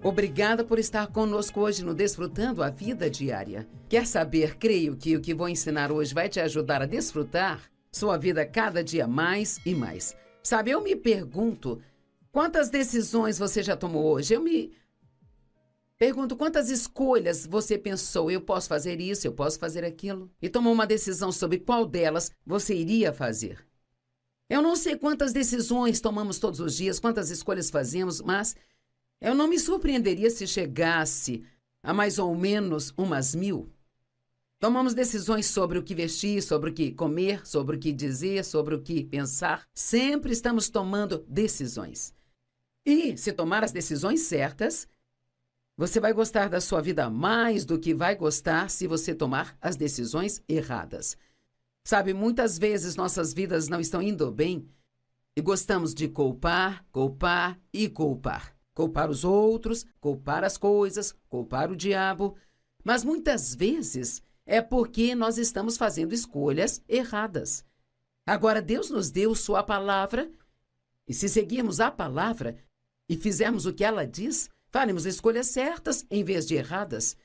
Obrigada por estar conosco hoje no Desfrutando a Vida Diária. Quer saber? Creio que o que vou ensinar hoje vai te ajudar a desfrutar sua vida cada dia mais e mais. Sabe, eu me pergunto, quantas decisões você já tomou hoje? Eu me pergunto, quantas escolhas você pensou? Eu posso fazer isso, eu posso fazer aquilo? E tomou uma decisão sobre qual delas você iria fazer. Eu não sei quantas decisões tomamos todos os dias, quantas escolhas fazemos, mas eu não me surpreenderia se chegasse a mais ou menos umas 1000. Tomamos decisões sobre o que vestir, sobre o que comer, sobre o que dizer, sobre o que pensar. Sempre estamos tomando decisões. E se tomar as decisões certas, você vai gostar da sua vida mais do que vai gostar se você tomar as decisões erradas. Sabe, muitas vezes nossas vidas não estão indo bem e gostamos de culpar, culpar e culpar. Culpar os outros, culpar as coisas, culpar o diabo. Mas muitas vezes é porque nós estamos fazendo escolhas erradas. Agora, Deus nos deu sua palavra, e se seguirmos a palavra e fizermos o que ela diz, faremos escolhas certas em vez de erradas.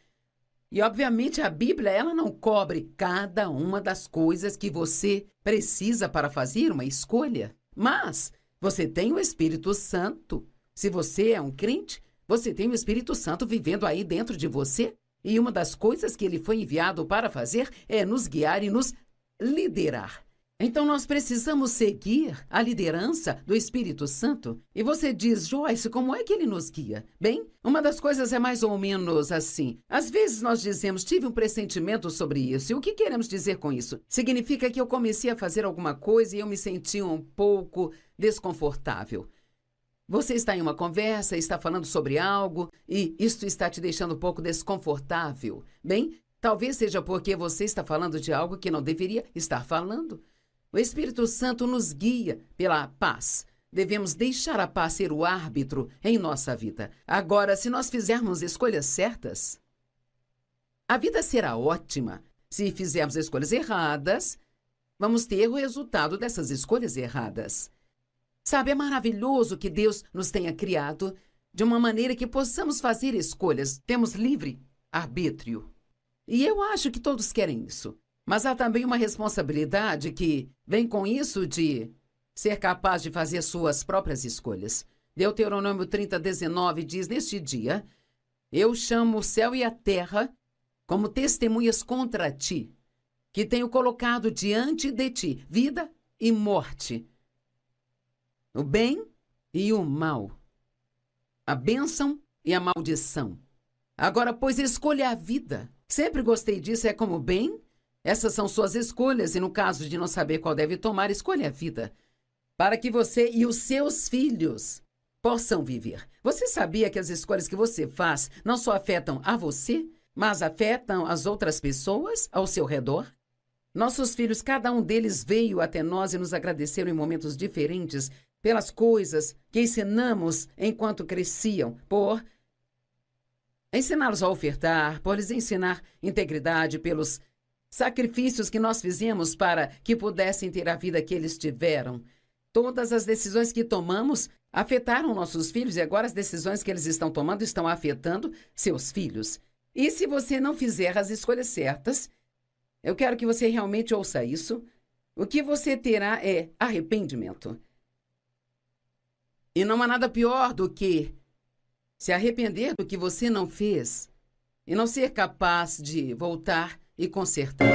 E, obviamente, a Bíblia ela não cobre cada uma das coisas que você precisa para fazer uma escolha. Mas você tem o Espírito Santo. Se você é um crente, você tem o Espírito Santo vivendo aí dentro de você. E uma das coisas que ele foi enviado para fazer é nos guiar e nos liderar. Então, nós precisamos seguir a liderança do Espírito Santo. E você diz, Joyce, como é que ele nos guia? Bem, uma das coisas é mais ou menos assim. Às vezes nós dizemos, tive um pressentimento sobre isso. E o que queremos dizer com isso? Significa que eu comecei a fazer alguma coisa e eu me senti um pouco desconfortável. Você está em uma conversa, está falando sobre algo e isto está te deixando um pouco desconfortável. Bem, talvez seja porque você está falando de algo que não deveria estar falando. O Espírito Santo nos guia pela paz. Devemos deixar a paz ser o árbitro em nossa vida. Agora, se nós fizermos escolhas certas, a vida será ótima. Se fizermos escolhas erradas, vamos ter o resultado dessas escolhas erradas. Sabe, é maravilhoso que Deus nos tenha criado de uma maneira que possamos fazer escolhas. Temos livre arbítrio. E eu acho que todos querem isso. Mas há também uma responsabilidade que vem com isso de ser capaz de fazer suas próprias escolhas. Deuteronômio 30:19 diz, neste dia, eu chamo o céu e a terra como testemunhas contra ti, que tenho colocado diante de ti vida e morte, o bem e o mal, a bênção e a maldição. Agora, pois, escolha a vida. Sempre gostei disso, é como bem. Essas são suas escolhas e no caso de não saber qual deve tomar, escolha a vida. Para que você e os seus filhos possam viver. Você sabia que as escolhas que você faz não só afetam a você, mas afetam as outras pessoas ao seu redor? Nossos filhos, cada um deles veio até nós e nos agradeceram em momentos diferentes pelas coisas que ensinamos enquanto cresciam, por ensiná-los a ofertar, por lhes ensinar integridade, pelos sacrifícios que nós fizemos para que pudessem ter a vida que eles tiveram. Todas as decisões que tomamos afetaram nossos filhos e agora as decisões que eles estão tomando estão afetando seus filhos. E se você não fizer as escolhas certas, eu quero que você realmente ouça isso, o que você terá é arrependimento. E não há nada pior do que se arrepender do que você não fez e não ser capaz de voltar e consertar.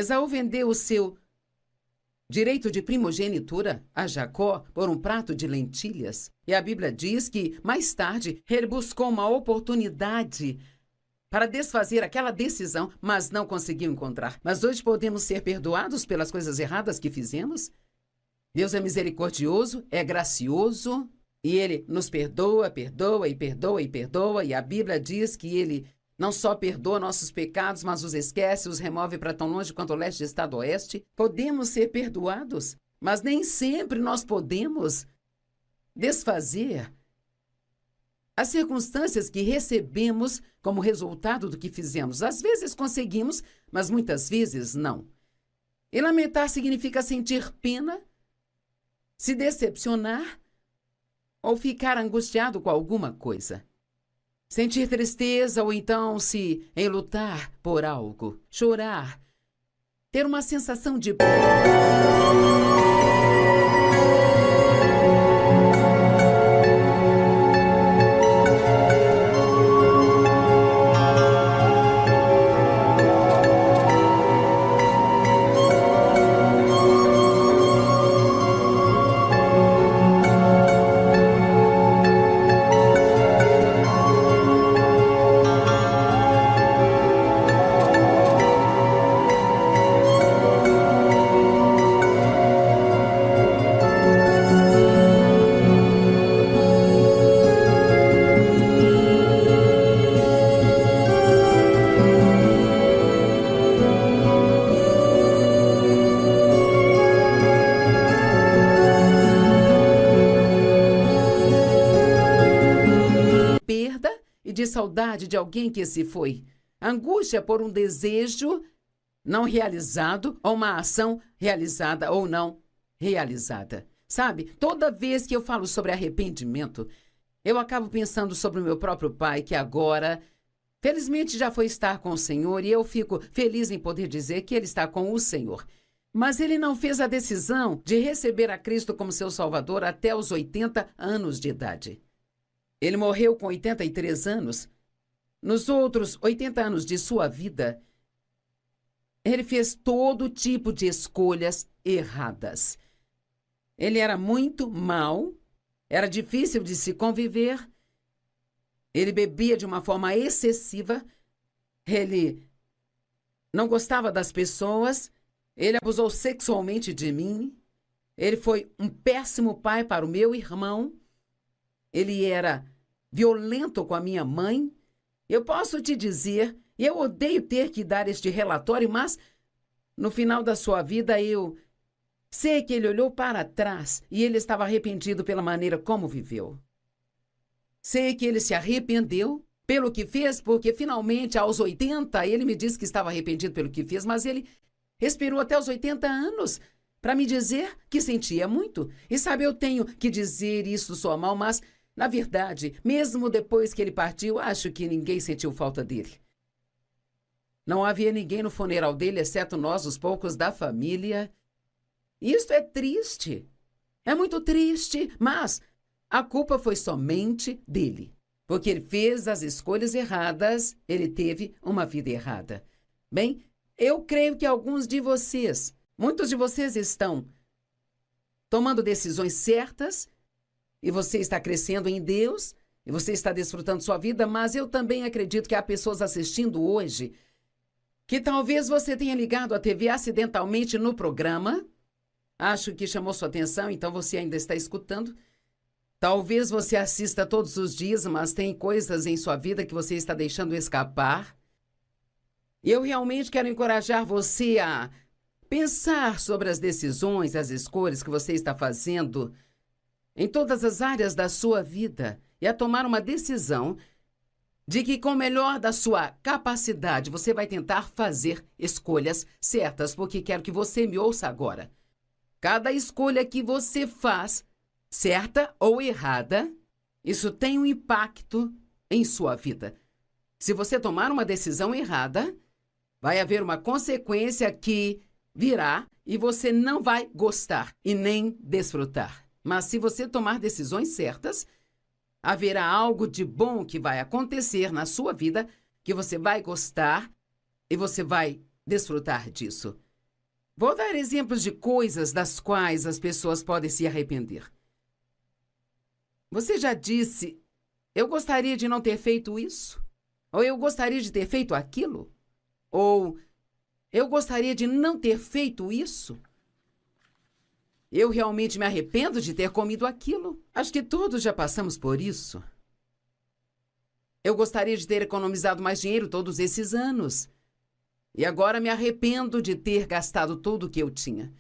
Esaú vendeu o seu direito de primogenitura a Jacó por um prato de lentilhas. E a Bíblia diz que, mais tarde, ele buscou uma oportunidade para desfazer aquela decisão, mas não conseguiu encontrar. Mas hoje podemos ser perdoados pelas coisas erradas que fizemos? Deus é misericordioso, é gracioso, e Ele nos perdoa, perdoa e perdoa e perdoa. E a Bíblia diz que Ele não só perdoa nossos pecados, mas os esquece, os remove para tão longe quanto o leste está do oeste. Podemos ser perdoados, mas nem sempre nós podemos desfazer as circunstâncias que recebemos como resultado do que fizemos. Às vezes conseguimos, mas muitas vezes não. E lamentar significa sentir pena, se decepcionar ou ficar angustiado com alguma coisa. Sentir tristeza ou então se enlutar por algo. Chorar. Ter uma sensação de perda e de saudade de alguém que se foi. Angústia por um desejo não realizado ou uma ação realizada ou não realizada. Sabe, toda vez que eu falo sobre arrependimento, eu acabo pensando sobre o meu próprio pai, que agora, felizmente, já foi estar com o Senhor, e eu fico feliz em poder dizer que ele está com o Senhor. Mas ele não fez a decisão de receber a Cristo como seu Salvador até os 80 anos de idade. Ele morreu com 83 anos. Nos outros 80 anos de sua vida, ele fez todo tipo de escolhas erradas. Ele era muito mau, era difícil de se conviver, ele bebia de uma forma excessiva, ele não gostava das pessoas, ele abusou sexualmente de mim, ele foi um péssimo pai para o meu irmão, ele era violento com a minha mãe. Eu posso te dizer, e eu odeio ter que dar este relatório, mas no final da sua vida eu sei que ele olhou para trás e ele estava arrependido pela maneira como viveu. Sei que ele se arrependeu pelo que fez, porque finalmente aos 80 ele me disse que estava arrependido pelo que fez, mas ele esperou até os 80 anos para me dizer que sentia muito. E sabe, eu tenho que dizer isso soa mal, mas na verdade, mesmo depois que ele partiu, acho que ninguém sentiu falta dele. Não havia ninguém no funeral dele, exceto nós, os poucos da família. Isto é triste. É muito triste, mas a culpa foi somente dele. Porque ele fez as escolhas erradas, ele teve uma vida errada. Bem, eu creio que alguns de vocês, muitos de vocês estão tomando decisões certas, e você está crescendo em Deus, e você está desfrutando sua vida, mas eu também acredito que há pessoas assistindo hoje que talvez você tenha ligado a TV acidentalmente no programa. Acho que chamou sua atenção, então você ainda está escutando. Talvez você assista todos os dias, mas tem coisas em sua vida que você está deixando escapar. E eu realmente quero encorajar você a pensar sobre as decisões, as escolhas que você está fazendo em todas as áreas da sua vida e a tomar uma decisão de que, com o melhor da sua capacidade, você vai tentar fazer escolhas certas, porque quero que você me ouça agora. Cada escolha que você faz, certa ou errada, isso tem um impacto em sua vida. Se você tomar uma decisão errada, vai haver uma consequência que virá e você não vai gostar e nem desfrutar. Mas se você tomar decisões certas, haverá algo de bom que vai acontecer na sua vida, que você vai gostar e você vai desfrutar disso. Vou dar exemplos de coisas das quais as pessoas podem se arrepender. Você já disse, eu gostaria de não ter feito isso? Ou eu gostaria de ter feito aquilo? Ou eu gostaria de não ter feito isso? Eu realmente me arrependo de ter comido aquilo. Acho que todos já passamos por isso. Eu gostaria de ter economizado mais dinheiro todos esses anos. E agora me arrependo de ter gastado tudo o que eu tinha.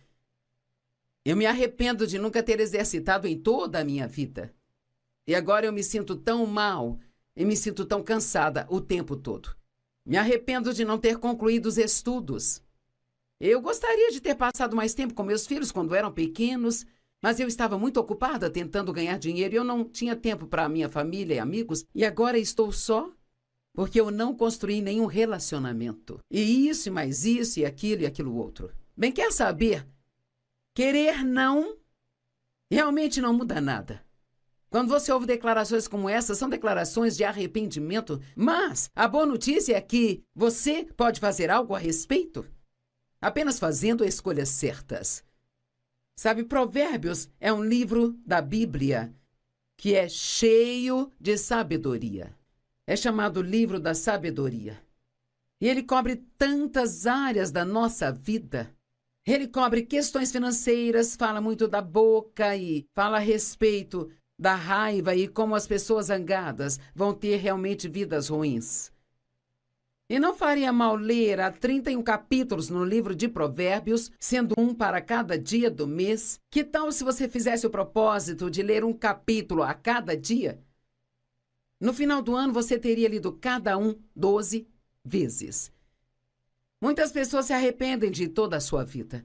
Eu me arrependo de nunca ter exercitado em toda a minha vida. E agora eu me sinto tão mal e me sinto tão cansada o tempo todo. Me arrependo de não ter concluído os estudos. Eu gostaria de ter passado mais tempo com meus filhos quando eram pequenos, mas eu estava muito ocupada tentando ganhar dinheiro e eu não tinha tempo para a minha família e amigos. E agora estou só porque eu não construí nenhum relacionamento. E isso, e mais isso, e aquilo outro. Bem, quer saber? Querer não realmente não muda nada. Quando você ouve declarações como essa, são declarações de arrependimento, mas a boa notícia é que você pode fazer algo a respeito, apenas fazendo escolhas certas. Sabe, Provérbios é um livro da Bíblia que é cheio de sabedoria. É chamado livro da sabedoria. E ele cobre tantas áreas da nossa vida. Ele cobre questões financeiras, fala muito da boca e fala a respeito da raiva e como as pessoas zangadas vão ter realmente vidas ruins. E não faria mal ler há 31 capítulos no livro de Provérbios, sendo um para cada dia do mês. Que tal se você fizesse o propósito de ler um capítulo a cada dia? No final do ano, você teria lido cada um 12 vezes. Muitas pessoas se arrependem de toda a sua vida.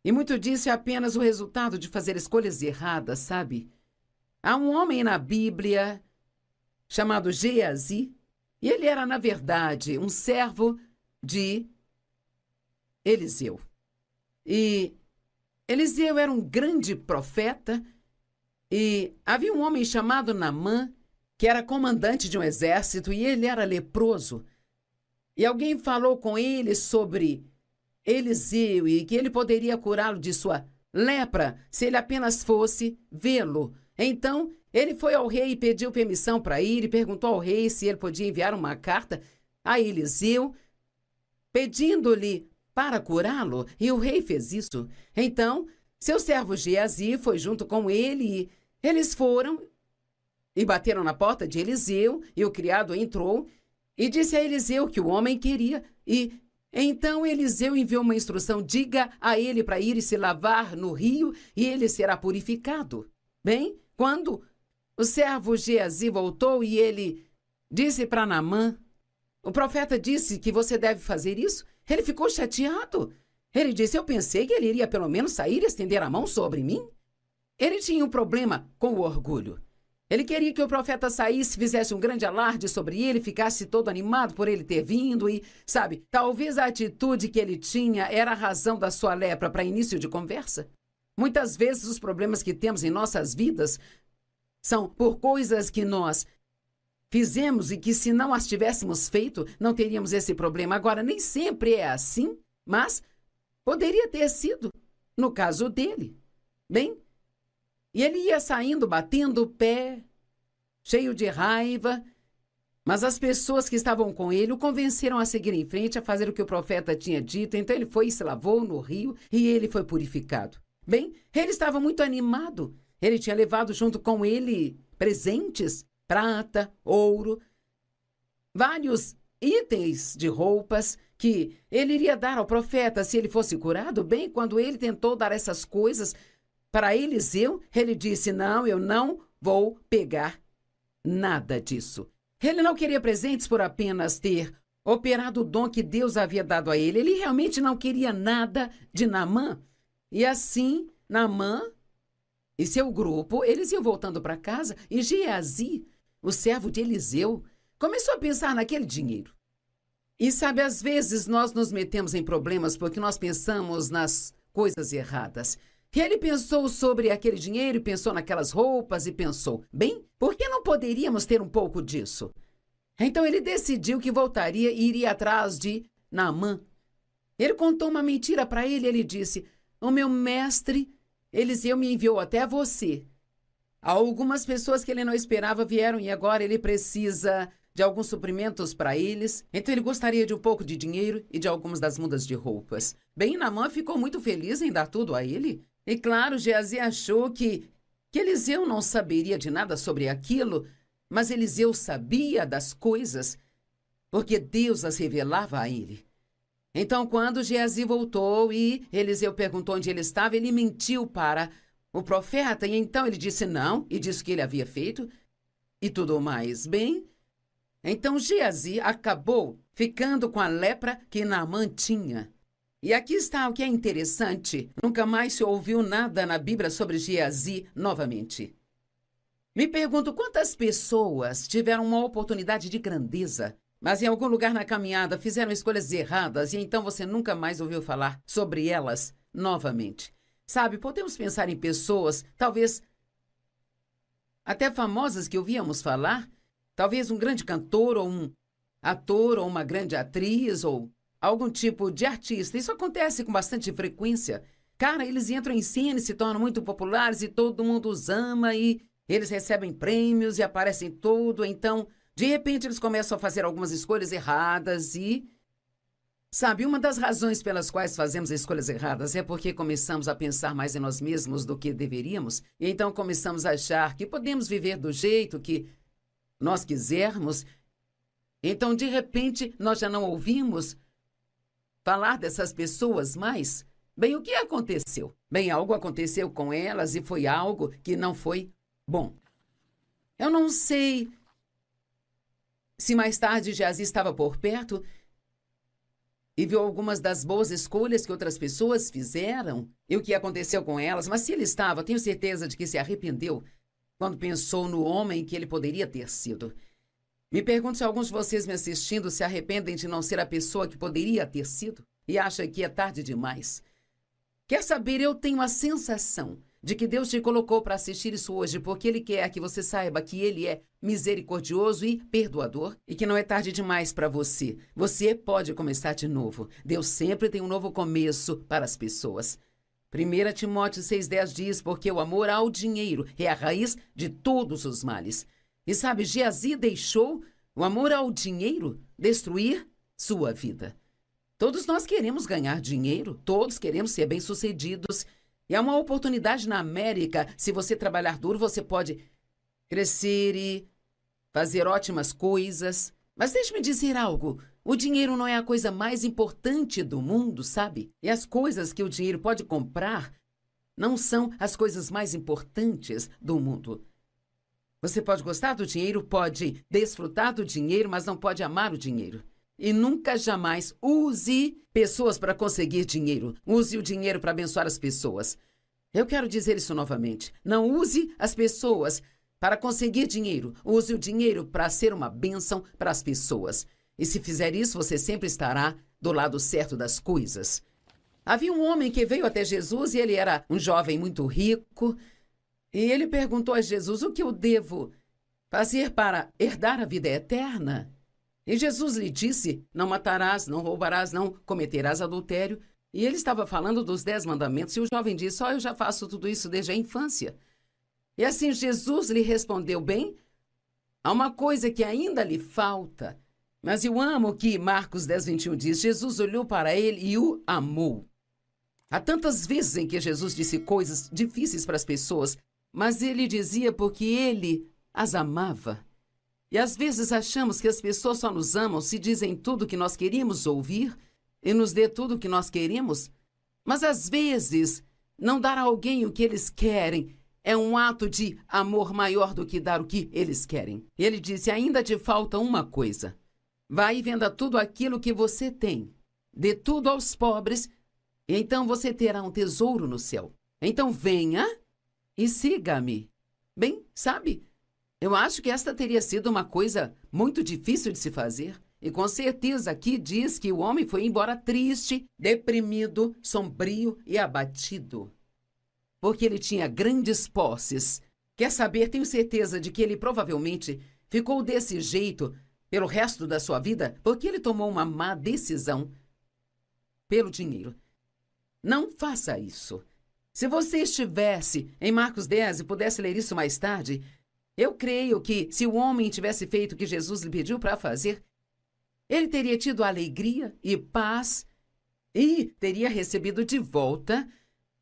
E muito disso é apenas o resultado de fazer escolhas erradas, sabe? Há um homem na Bíblia chamado Geazi, e ele era, na verdade, um servo de Eliseu. E Eliseu era um grande profeta, e havia um homem chamado Naamã, que era comandante de um exército, e ele era leproso. E alguém falou com ele sobre Eliseu e que ele poderia curá-lo de sua lepra se ele apenas fosse vê-lo. Então, ele foi ao rei e pediu permissão para ir e perguntou ao rei se ele podia enviar uma carta a Eliseu, pedindo-lhe para curá-lo, e o rei fez isso. Então, seu servo Geazi foi junto com ele e eles foram e bateram na porta de Eliseu, e o criado entrou e disse a Eliseu que o homem queria. E então Eliseu enviou uma instrução: diga a ele para ir e se lavar no rio e ele será purificado. Bem, quando o servo Geazi voltou e ele disse para Naamã, o profeta disse que você deve fazer isso, ele ficou chateado. Ele disse: eu pensei que ele iria pelo menos sair e estender a mão sobre mim. Ele tinha um problema com o orgulho. Ele queria que o profeta saísse, fizesse um grande alarde sobre ele, ficasse todo animado por ele ter vindo e, sabe, talvez a atitude que ele tinha era a razão da sua lepra para início de conversa. Muitas vezes os problemas que temos em nossas vidas são por coisas que nós fizemos e que se não as tivéssemos feito, não teríamos esse problema. Agora, nem sempre é assim, mas poderia ter sido no caso dele. Bem, e ele ia saindo, batendo o pé, cheio de raiva, mas as pessoas que estavam com ele o convenceram a seguir em frente, a fazer o que o profeta tinha dito. Então ele foi e se lavou no rio e ele foi purificado. Bem, ele estava muito animado. Ele tinha levado junto com ele presentes, prata, ouro, vários itens de roupas que ele iria dar ao profeta se ele fosse curado. Bem, quando ele tentou dar essas coisas para Eliseu, ele disse: não, eu não vou pegar nada disso. Ele não queria presentes por apenas ter operado o dom que Deus havia dado a ele. Ele realmente não queria nada de Naamã. E assim, Naamã e seu grupo, eles iam voltando para casa, e Geazi, o servo de Eliseu, começou a pensar naquele dinheiro. E sabe, às vezes nós nos metemos em problemas porque nós pensamos nas coisas erradas. E ele pensou sobre aquele dinheiro, pensou naquelas roupas e pensou: bem, por que não poderíamos ter um pouco disso? Então ele decidiu que voltaria e iria atrás de Naamã. Ele contou uma mentira para ele. Ele disse: o meu mestre, Eliseu, me enviou até você. Algumas pessoas que ele não esperava vieram e agora ele precisa de alguns suprimentos para eles. Então ele gostaria de um pouco de dinheiro e de algumas das mudas de roupas. Bem, Naamã ficou muito feliz em dar tudo a ele. E claro, Geazi achou que Eliseu não saberia de nada sobre aquilo, mas Eliseu sabia das coisas, porque Deus as revelava a ele. Então, quando Geazi voltou e Eliseu perguntou onde ele estava, ele mentiu para o profeta, e então ele disse não, e disse o que ele havia feito, e tudo mais. Bem, então Geazi acabou ficando com a lepra que Naamã tinha. E aqui está o que é interessante. Nunca mais se ouviu nada na Bíblia sobre Geazi novamente. Me pergunto quantas pessoas tiveram uma oportunidade de grandeza, mas em algum lugar na caminhada fizeram escolhas erradas e então você nunca mais ouviu falar sobre elas novamente. Sabe, podemos pensar em pessoas, talvez até famosas que ouvíamos falar, talvez um grande cantor ou um ator ou uma grande atriz ou algum tipo de artista. Isso acontece com bastante frequência. Cara, eles entram em cena e se tornam muito populares e todo mundo os ama e eles recebem prêmios e aparecem tudo. Então, de repente, eles começam a fazer algumas escolhas erradas e... Sabe, uma das razões pelas quais fazemos escolhas erradas é porque começamos a pensar mais em nós mesmos do que deveríamos. E então começamos a achar que podemos viver do jeito que nós quisermos. Então, de repente, nós já não ouvimos falar dessas pessoas mais. Bem, o que aconteceu? Bem, algo aconteceu com elas e foi algo que não foi bom. Eu não sei se mais tarde Geazi estava por perto e viu algumas das boas escolhas que outras pessoas fizeram e o que aconteceu com elas, mas se ele estava, tenho certeza de que se arrependeu quando pensou no homem que ele poderia ter sido. Me pergunto se alguns de vocês me assistindo se arrependem de não ser a pessoa que poderia ter sido e acham que é tarde demais. Quer saber, eu tenho a sensação de que Deus te colocou para assistir isso hoje porque Ele quer que você saiba que Ele é misericordioso e perdoador e que não é tarde demais para você. Você pode começar de novo. Deus sempre tem um novo começo para as pessoas. 1 Timóteo 6,10 diz, porque o amor ao dinheiro é a raiz de todos os males. E sabe, Geazi deixou o amor ao dinheiro destruir sua vida. Todos nós queremos ganhar dinheiro, todos queremos ser bem-sucedidos. E há uma oportunidade na América. Se você trabalhar duro, você pode crescer e fazer ótimas coisas. Mas deixe-me dizer algo. O dinheiro não é a coisa mais importante do mundo, sabe? E as coisas que o dinheiro pode comprar não são as coisas mais importantes do mundo. Você pode gostar do dinheiro, pode desfrutar do dinheiro, mas não pode amar o dinheiro. E nunca, jamais use pessoas para conseguir dinheiro. Use o dinheiro para abençoar as pessoas. Eu quero dizer isso novamente. Não use as pessoas para conseguir dinheiro. Use o dinheiro para ser uma bênção para as pessoas. E se fizer isso, você sempre estará do lado certo das coisas. Havia um homem que veio até Jesus e ele era um jovem muito rico. E ele perguntou a Jesus, o que eu devo fazer para herdar a vida eterna? E Jesus lhe disse, não matarás, não roubarás, não cometerás adultério. E ele estava falando dos 10 mandamentos e o jovem disse, eu já faço tudo isso desde a infância. E assim Jesus lhe respondeu, bem, há uma coisa que ainda lhe falta. Mas eu amo que Marcos 10:21 diz, Jesus olhou para ele e o amou. Há tantas vezes em que Jesus disse coisas difíceis para as pessoas, mas ele dizia porque ele as amava. E às vezes achamos que as pessoas só nos amam se dizem tudo o que nós queríamos ouvir e nos dê tudo o que nós queremos. Mas às vezes, não dar a alguém o que eles querem é um ato de amor maior do que dar o que eles querem. E ele disse, ainda te falta uma coisa. Vai e venda tudo aquilo que você tem. Dê tudo aos pobres e então você terá um tesouro no céu. Então venha e siga-me. Bem, sabe... Eu acho que esta teria sido uma coisa muito difícil de se fazer. E com certeza aqui diz que o homem foi embora triste, deprimido, sombrio e abatido. Porque ele tinha grandes posses. Quer saber, tenho certeza de que ele provavelmente ficou desse jeito pelo resto da sua vida porque ele tomou uma má decisão pelo dinheiro. Não faça isso. Se você estivesse em Marcos 10 e pudesse ler isso mais tarde, eu creio que se o homem tivesse feito o que Jesus lhe pediu para fazer, ele teria tido alegria e paz e teria recebido de volta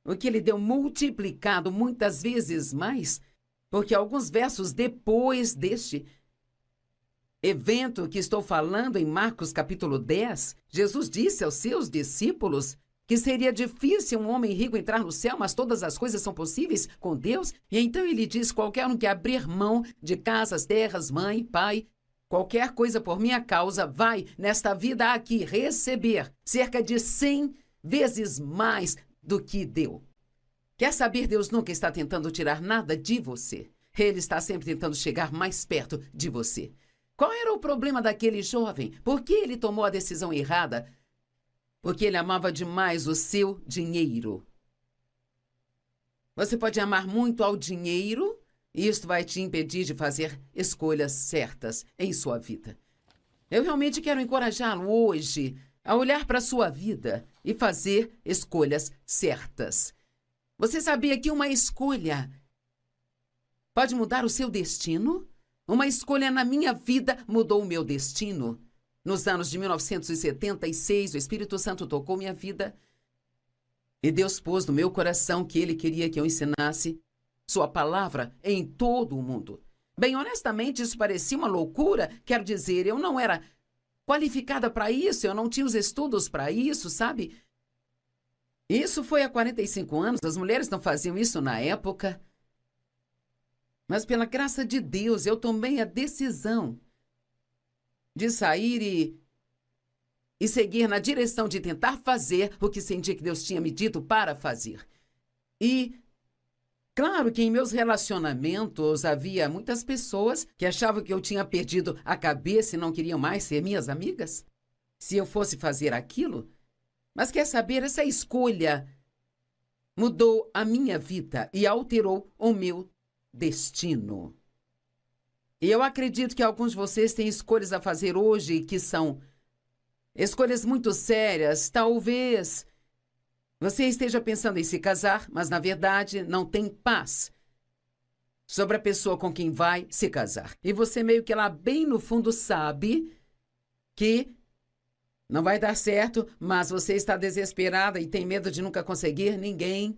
o que lhe deu multiplicado muitas vezes mais, porque alguns versos depois deste evento que estou falando em Marcos capítulo 10, Jesus disse aos seus discípulos que seria difícil um homem rico entrar no céu, mas todas as coisas são possíveis com Deus. E então ele diz, qualquer um que abrir mão de casas, terras, mãe, pai, qualquer coisa por minha causa, vai, nesta vida aqui, receber cerca de 100 vezes mais do que deu. Quer saber, Deus nunca está tentando tirar nada de você. Ele está sempre tentando chegar mais perto de você. Qual era o problema daquele jovem? Por que ele tomou a decisão errada? Porque ele amava demais o seu dinheiro. Você pode amar muito ao dinheiro e isso vai te impedir de fazer escolhas certas em sua vida. Eu realmente quero encorajá-lo hoje a olhar para a sua vida e fazer escolhas certas. Você sabia que uma escolha pode mudar o seu destino? Uma escolha na minha vida mudou o meu destino. Nos anos de 1976, o Espírito Santo tocou minha vida e Deus pôs no meu coração que Ele queria que eu ensinasse sua palavra em todo o mundo. Bem, honestamente, isso parecia uma loucura. Quero dizer, eu não era qualificada para isso, eu não tinha os estudos para isso, sabe? Isso foi há 45 anos, as mulheres não faziam isso na época. Mas pela graça de Deus, eu tomei a decisão de sair e seguir na direção de tentar fazer o que senti que Deus tinha me dito para fazer. E claro que em meus relacionamentos havia muitas pessoas que achavam que eu tinha perdido a cabeça e não queriam mais ser minhas amigas se eu fosse fazer aquilo. Mas quer saber, essa escolha mudou a minha vida e alterou o meu destino. E eu acredito que alguns de vocês têm escolhas a fazer hoje que são escolhas muito sérias. Talvez você esteja pensando em se casar, mas na verdade não tem paz sobre a pessoa com quem vai se casar. E você meio que lá bem no fundo sabe que não vai dar certo, mas você está desesperada e tem medo de nunca conseguir ninguém.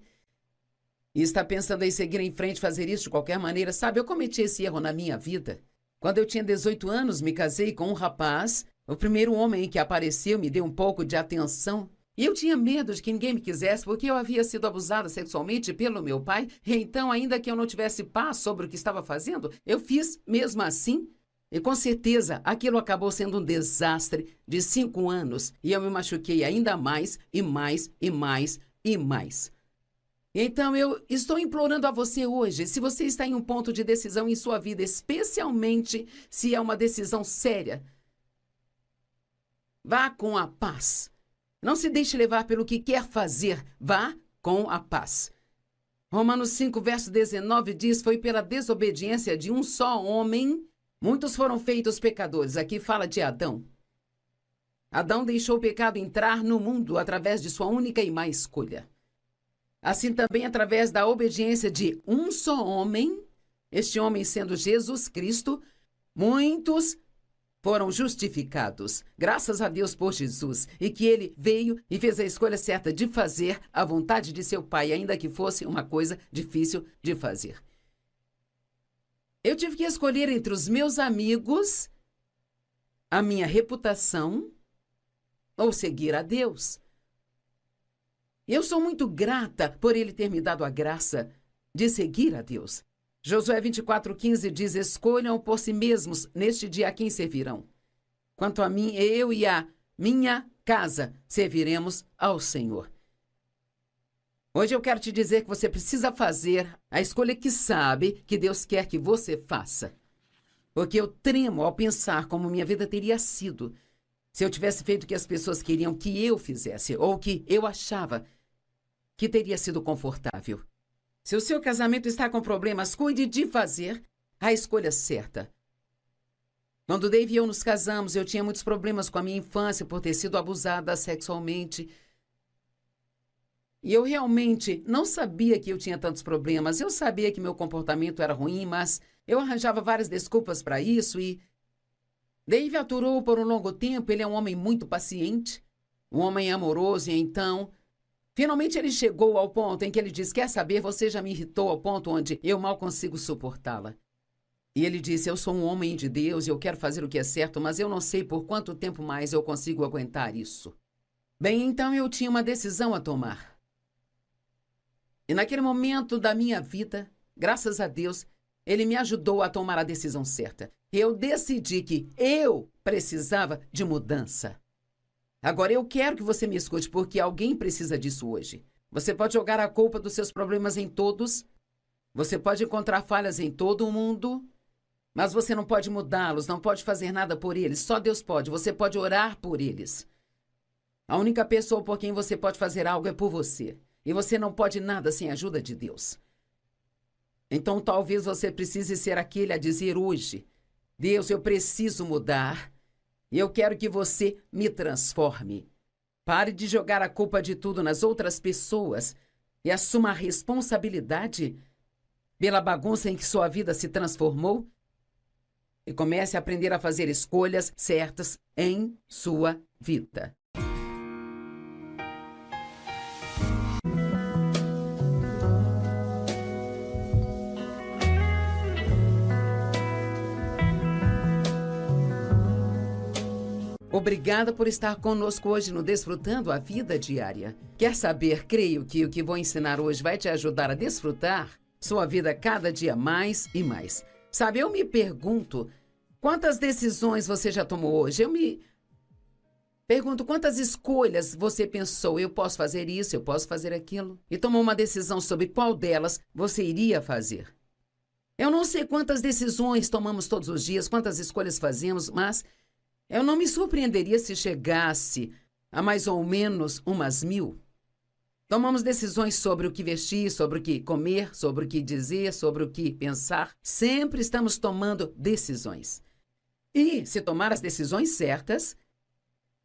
E está pensando em seguir em frente, fazer isso de qualquer maneira. Sabe, eu cometi esse erro na minha vida. Quando eu tinha 18 anos, me casei com um rapaz. O primeiro homem que apareceu me deu um pouco de atenção. E eu tinha medo de que ninguém me quisesse, porque eu havia sido abusada sexualmente pelo meu pai. E então, ainda que eu não tivesse paz sobre o que estava fazendo, eu fiz mesmo assim. E com certeza, aquilo acabou sendo um desastre de 5 anos. E eu me machuquei ainda mais, e mais, e mais, e mais. Então, eu estou implorando a você hoje, se você está em um ponto de decisão em sua vida, especialmente se é uma decisão séria, vá com a paz. Não se deixe levar pelo que quer fazer, vá com a paz. Romanos 5, verso 19 diz, foi pela desobediência de um só homem, muitos foram feitos pecadores. Aqui fala de Adão. Adão deixou o pecado entrar no mundo através de sua única e má escolha. Assim também, através da obediência de um só homem, este homem sendo Jesus Cristo, muitos foram justificados. Graças a Deus por Jesus. E que ele veio e fez a escolha certa de fazer a vontade de seu Pai, ainda que fosse uma coisa difícil de fazer. Eu tive que escolher entre os meus amigos, a minha reputação ou seguir a Deus. Eu sou muito grata por Ele ter me dado a graça de seguir a Deus. Josué 24:15 diz, escolham por si mesmos neste dia a quem servirão. Quanto a mim, eu e a minha casa serviremos ao Senhor. Hoje eu quero te dizer que você precisa fazer a escolha que sabe que Deus quer que você faça. Porque eu tremo ao pensar como minha vida teria sido se eu tivesse feito o que as pessoas queriam que eu fizesse ou que eu achava que teria sido confortável. Se o seu casamento está com problemas, cuide de fazer a escolha certa. Quando Dave e eu nos casamos, eu tinha muitos problemas com a minha infância por ter sido abusada sexualmente. E eu realmente não sabia que eu tinha tantos problemas. Eu sabia que meu comportamento era ruim, mas eu arranjava várias desculpas para isso e Dave aturou por um longo tempo. Ele é um homem muito paciente, um homem amoroso, e então, finalmente ele chegou ao ponto em que ele disse: quer saber, você já me irritou ao ponto onde eu mal consigo suportá-la. E ele disse: eu sou um homem de Deus e eu quero fazer o que é certo, mas eu não sei por quanto tempo mais eu consigo aguentar isso. Bem, então eu tinha uma decisão a tomar. E naquele momento da minha vida, graças a Deus, ele me ajudou a tomar a decisão certa. Eu decidi que eu precisava de mudança. Agora eu quero que você me escute, porque alguém precisa disso hoje. Você pode jogar a culpa dos seus problemas em todos, você pode encontrar falhas em todo o mundo, mas você não pode mudá-los, não pode fazer nada por eles. Só Deus pode. Você pode orar por eles. A única pessoa por quem você pode fazer algo é por você. E você não pode nada sem a ajuda de Deus. Então talvez você precise ser aquele a dizer hoje: Deus, eu preciso mudar. E eu quero que você me transforme. Pare de jogar a culpa de tudo nas outras pessoas e assuma a responsabilidade pela bagunça em que sua vida se transformou. E comece a aprender a fazer escolhas certas em sua vida. Obrigada por estar conosco hoje no Desfrutando a Vida Diária. Quer saber? Creio que o que vou ensinar hoje vai te ajudar a desfrutar sua vida cada dia mais e mais. Sabe, eu me pergunto, quantas decisões você já tomou hoje? Eu me pergunto, quantas escolhas você pensou: eu posso fazer isso, eu posso fazer aquilo? E tomou uma decisão sobre qual delas você iria fazer. Eu não sei quantas decisões tomamos todos os dias, quantas escolhas fazemos, mas eu não me surpreenderia se chegasse a mais ou menos umas 1000. Tomamos decisões sobre o que vestir, sobre o que comer, sobre o que dizer, sobre o que pensar. Sempre estamos tomando decisões. E, se tomar as decisões certas,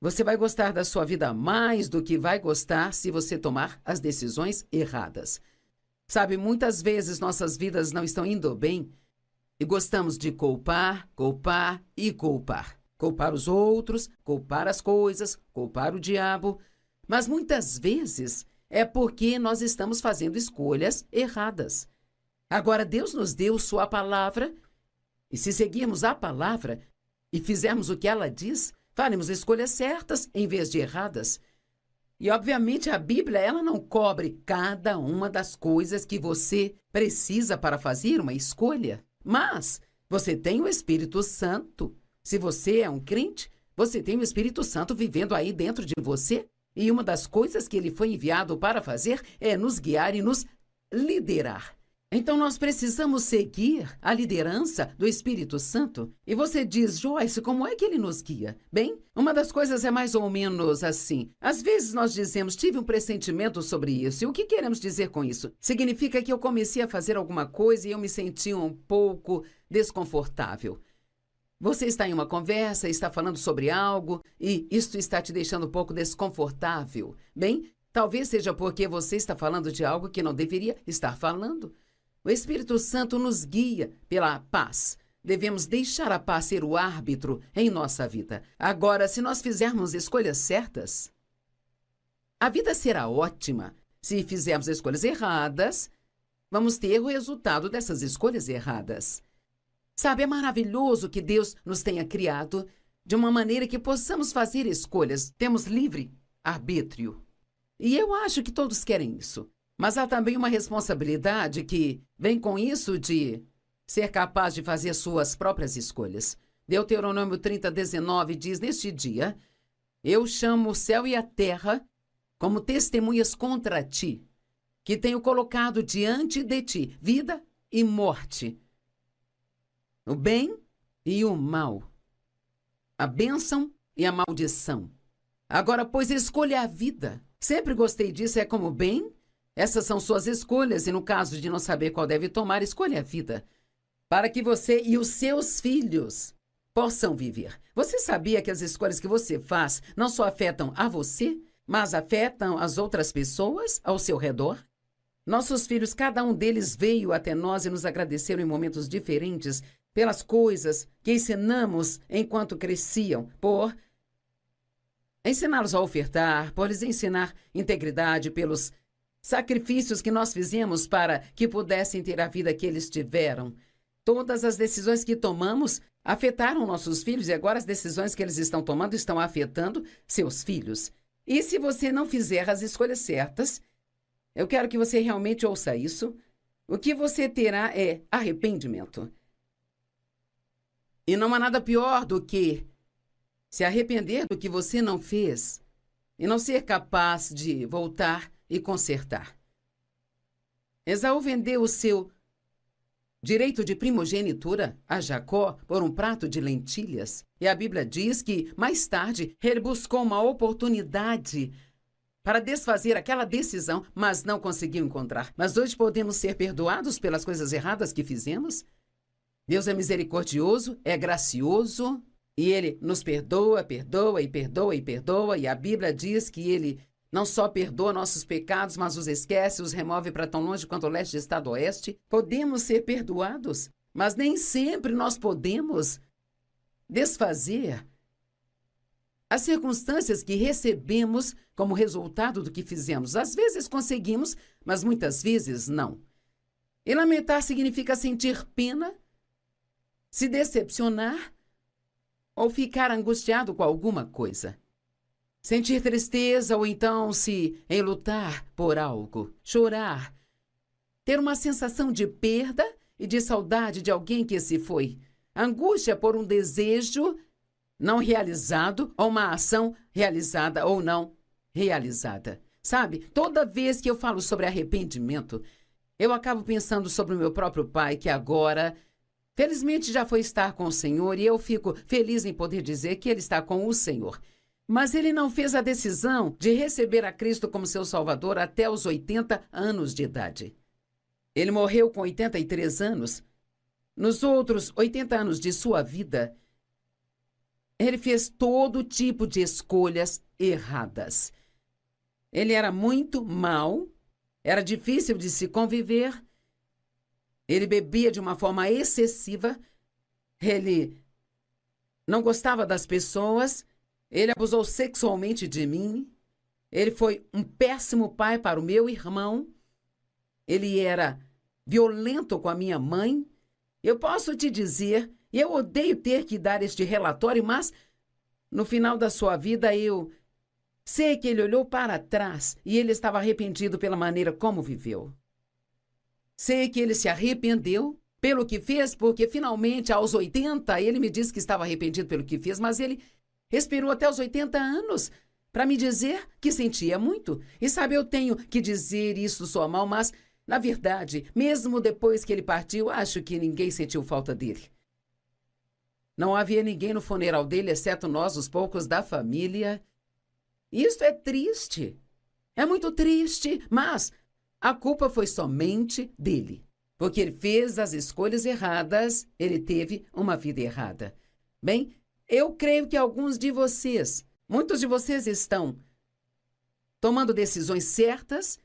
você vai gostar da sua vida mais do que vai gostar se você tomar as decisões erradas. Sabe, muitas vezes nossas vidas não estão indo bem e gostamos de culpar, culpar e culpar. Culpar os outros, culpar as coisas, culpar o diabo. Mas muitas vezes é porque nós estamos fazendo escolhas erradas. Agora, Deus nos deu sua palavra, e se seguirmos a palavra e fizermos o que ela diz, faremos escolhas certas em vez de erradas. E, obviamente, a Bíblia, ela não cobre cada uma das coisas que você precisa para fazer uma escolha. Mas você tem o Espírito Santo. Se você é um crente, você tem o Espírito Santo vivendo aí dentro de você. E uma das coisas que ele foi enviado para fazer é nos guiar e nos liderar. Então nós precisamos seguir a liderança do Espírito Santo. E você diz: Joyce, como é que ele nos guia? Bem, uma das coisas é mais ou menos assim. Às vezes nós dizemos: tive um pressentimento sobre isso. E o que queremos dizer com isso? Significa que eu comecei a fazer alguma coisa e eu me senti um pouco desconfortável. Você está em uma conversa, está falando sobre algo e isto está te deixando um pouco desconfortável. Bem, talvez seja porque você está falando de algo que não deveria estar falando. O Espírito Santo nos guia pela paz. Devemos deixar a paz ser o árbitro em nossa vida. Agora, se nós fizermos escolhas certas, a vida será ótima. Se fizermos escolhas erradas, vamos ter o resultado dessas escolhas erradas. Sabe, é maravilhoso que Deus nos tenha criado de uma maneira que possamos fazer escolhas. Temos livre arbítrio. E eu acho que todos querem isso. Mas há também uma responsabilidade que vem com isso de ser capaz de fazer suas próprias escolhas. Deuteronômio 30:19 diz: neste dia, eu chamo o céu e a terra como testemunhas contra ti, que tenho colocado diante de ti vida e morte, o bem e o mal, a bênção e a maldição. Agora, pois, escolha a vida. Sempre gostei disso, é como bem. Essas são suas escolhas e, no caso de não saber qual deve tomar, escolha a vida, para que você e os seus filhos possam viver. Você sabia que as escolhas que você faz não só afetam a você, mas afetam as outras pessoas ao seu redor? Nossos filhos, cada um deles veio até nós e nos agradeceram em momentos diferentes pelas coisas que ensinamos enquanto cresciam, por ensiná-los a ofertar, por lhes ensinar integridade, pelos sacrifícios que nós fizemos para que pudessem ter a vida que eles tiveram. Todas as decisões que tomamos afetaram nossos filhos e agora as decisões que eles estão tomando estão afetando seus filhos. E se você não fizer as escolhas certas, eu quero que você realmente ouça isso, o que você terá é arrependimento. E não há nada pior do que se arrepender do que você não fez e não ser capaz de voltar e consertar. Esaú vendeu o seu direito de primogenitura a Jacó por um prato de lentilhas. E a Bíblia diz que, mais tarde, ele buscou uma oportunidade para desfazer aquela decisão, mas não conseguiu encontrar. Mas hoje podemos ser perdoados pelas coisas erradas que fizemos? Deus é misericordioso, é gracioso, e Ele nos perdoa, perdoa e perdoa e perdoa. E a Bíblia diz que Ele não só perdoa nossos pecados, mas os esquece, os remove para tão longe quanto o leste está do oeste. Podemos ser perdoados, mas nem sempre nós podemos desfazer as circunstâncias que recebemos como resultado do que fizemos. Às vezes conseguimos, mas muitas vezes não. E lamentar significa sentir pena, se decepcionar ou ficar angustiado com alguma coisa. Sentir tristeza ou então se enlutar por algo, chorar, ter uma sensação de perda e de saudade de alguém que se foi. Angústia por um desejo não realizado ou uma ação realizada ou não realizada. Sabe, toda vez que eu falo sobre arrependimento, eu acabo pensando sobre o meu próprio pai, que agora, felizmente, já foi estar com o Senhor, e eu fico feliz em poder dizer que ele está com o Senhor. Mas ele não fez a decisão de receber a Cristo como seu Salvador até os 80 anos de idade. Ele morreu com 83 anos. Nos outros 80 anos de sua vida, ele fez todo tipo de escolhas erradas. Ele era muito mau, era difícil de se conviver, ele bebia de uma forma excessiva, ele não gostava das pessoas, ele abusou sexualmente de mim, ele foi um péssimo pai para o meu irmão, ele era violento com a minha mãe. Eu posso te dizer, e eu odeio ter que dar este relatório, mas no final da sua vida eu sei que ele olhou para trás e ele estava arrependido pela maneira como viveu. Sei que ele se arrependeu pelo que fez, porque finalmente aos 80 ele me disse que estava arrependido pelo que fez, mas ele esperou até os 80 anos para me dizer que sentia muito. E sabe, eu tenho que dizer isso soa mal, mas na verdade, mesmo depois que ele partiu, acho que ninguém sentiu falta dele. Não havia ninguém no funeral dele, exceto nós, os poucos da família. Isto é triste. É muito triste, mas a culpa foi somente dele. Porque ele fez as escolhas erradas, ele teve uma vida errada. Bem, eu creio que alguns de vocês, muitos de vocês estão tomando decisões certas,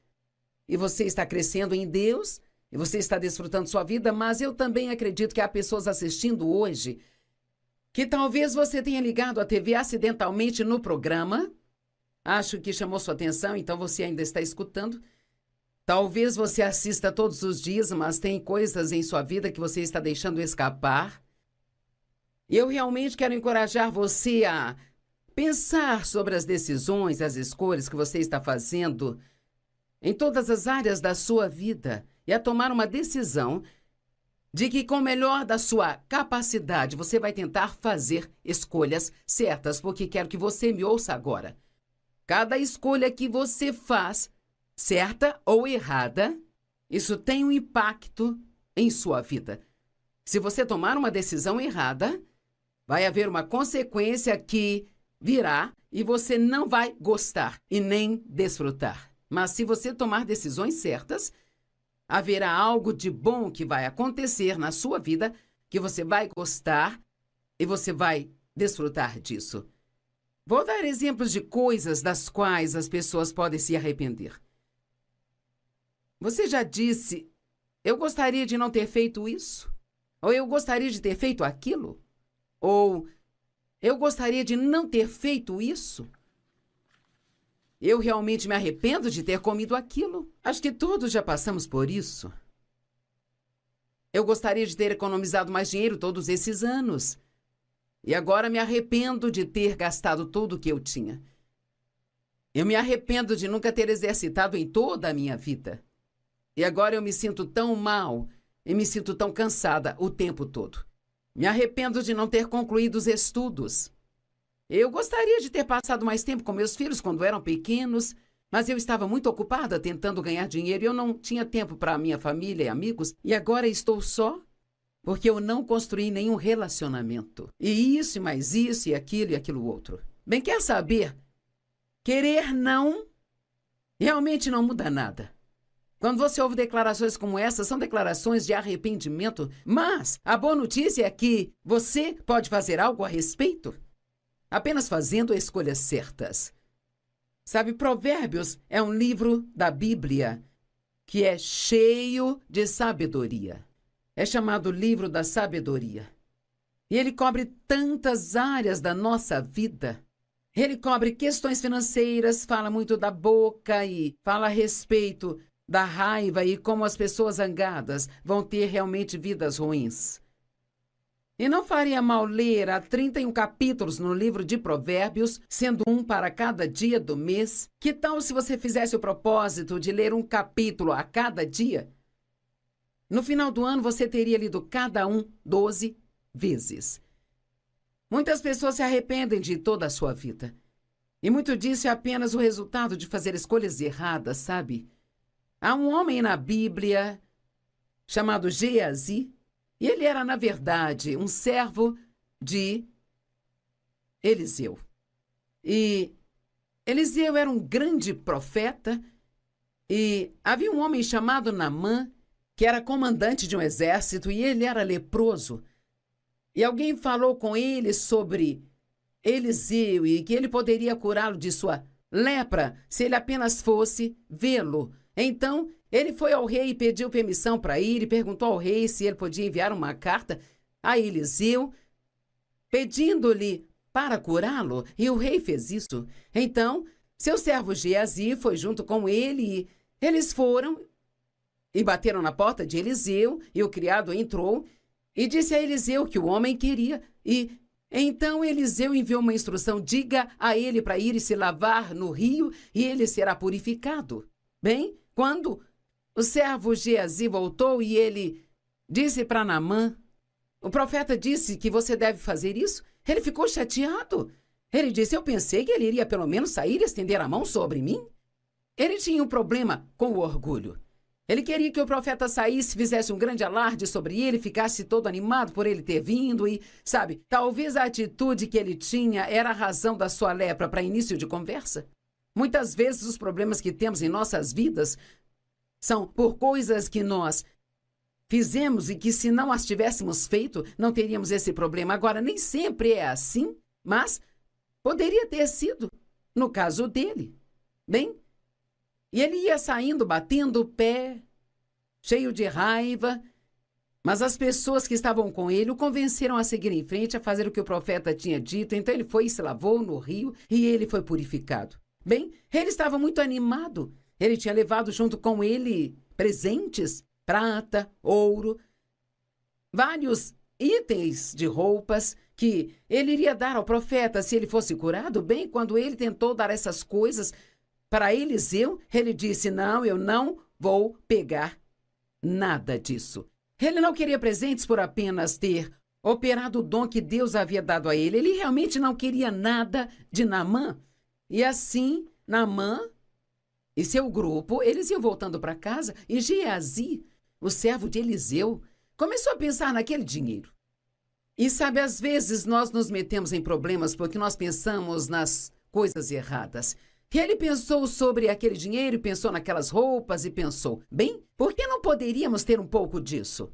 e você está crescendo em Deus, e você está desfrutando sua vida, mas eu também acredito que há pessoas assistindo hoje que talvez você tenha ligado a TV acidentalmente no programa. Acho que chamou sua atenção, então você ainda está escutando. Talvez você assista todos os dias, mas tem coisas em sua vida que você está deixando escapar. E eu realmente quero encorajar você a pensar sobre as decisões, as escolhas que você está fazendo em todas as áreas da sua vida e a tomar uma decisão de que, com o melhor da sua capacidade, você vai tentar fazer escolhas certas, porque quero que você me ouça agora. Cada escolha que você faz, certa ou errada, isso tem um impacto em sua vida. Se você tomar uma decisão errada, vai haver uma consequência que virá e você não vai gostar e nem desfrutar. Mas se você tomar decisões certas, haverá algo de bom que vai acontecer na sua vida, que você vai gostar e você vai desfrutar disso. Vou dar exemplos de coisas das quais as pessoas podem se arrepender. Você já disse, eu gostaria de não ter feito isso? Ou eu gostaria de ter feito aquilo? Ou eu gostaria de não ter feito isso? Eu realmente me arrependo de ter comido aquilo. Acho que todos já passamos por isso. Eu gostaria de ter economizado mais dinheiro todos esses anos. E agora me arrependo de ter gastado tudo o que eu tinha. Eu me arrependo de nunca ter exercitado em toda a minha vida. E agora eu me sinto tão mal e me sinto tão cansada o tempo todo. Me arrependo de não ter concluído os estudos. Eu gostaria de ter passado mais tempo com meus filhos quando eram pequenos, mas eu estava muito ocupada tentando ganhar dinheiro e eu não tinha tempo para a minha família e amigos. E agora estou só porque eu não construí nenhum relacionamento. E isso, e mais isso, e aquilo outro. Bem, quer saber? Querer não realmente não muda nada. Quando você ouve declarações como essa, são declarações de arrependimento, mas a boa notícia é que você pode fazer algo a respeito, apenas fazendo escolhas certas. Sabe, Provérbios é um livro da Bíblia que é cheio de sabedoria. É chamado livro da sabedoria. E ele cobre tantas áreas da nossa vida. Ele cobre questões financeiras, fala muito da boca e fala a respeito da raiva e como as pessoas zangadas vão ter realmente vidas ruins. E não faria mal ler há 31 capítulos no livro de Provérbios, sendo um para cada dia do mês. Que tal se você fizesse o propósito de ler um capítulo a cada dia? No final do ano, você teria lido cada um 12 vezes. Muitas pessoas se arrependem de toda a sua vida. E muito disso é apenas o resultado de fazer escolhas erradas, sabe? Há um homem na Bíblia chamado Geazi, e ele era, na verdade, um servo de Eliseu. E Eliseu era um grande profeta, e havia um homem chamado Naamã, que era comandante de um exército, e ele era leproso. E alguém falou com ele sobre Eliseu e que ele poderia curá-lo de sua lepra se ele apenas fosse vê-lo. Então, ele foi ao rei e pediu permissão para ir e perguntou ao rei se ele podia enviar uma carta a Eliseu, pedindo-lhe para curá-lo, e o rei fez isso. Então, seu servo Geazi foi junto com ele e eles foram e bateram na porta de Eliseu, e o criado entrou e disse a Eliseu que o homem queria. E então Eliseu enviou uma instrução: diga a ele para ir e se lavar no rio e ele será purificado. Bem, quando o servo Geazi voltou e ele disse para Naamã, o profeta disse que você deve fazer isso, ele ficou chateado. Ele disse: eu pensei que ele iria pelo menos sair e estender a mão sobre mim. Ele tinha um problema com o orgulho. Ele queria que o profeta saísse, fizesse um grande alarde sobre ele, ficasse todo animado por ele ter vindo e, sabe, talvez a atitude que ele tinha era a razão da sua lepra para início de conversa. Muitas vezes os problemas que temos em nossas vidas são por coisas que nós fizemos e que, se não as tivéssemos feito, não teríamos esse problema. Agora, nem sempre é assim, mas poderia ter sido no caso dele. Bem, e ele ia saindo, batendo o pé, cheio de raiva, mas as pessoas que estavam com ele o convenceram a seguir em frente, a fazer o que o profeta tinha dito. Então ele foi e se lavou no rio e ele foi purificado. Bem, ele estava muito animado. Ele tinha levado junto com ele presentes, prata, ouro, vários itens de roupas que ele iria dar ao profeta se ele fosse curado. Bem, quando ele tentou dar essas coisas para Eliseu, ele disse: não, eu não vou pegar nada disso. Ele não queria presentes por apenas ter operado o dom que Deus havia dado a ele. Ele realmente não queria nada de Naamã. E assim, Naamã e seu grupo, eles iam voltando para casa, e Geazi, o servo de Eliseu, começou a pensar naquele dinheiro. E sabe, às vezes nós nos metemos em problemas porque nós pensamos nas coisas erradas. E ele pensou sobre aquele dinheiro, pensou naquelas roupas e pensou: bem, por que não poderíamos ter um pouco disso?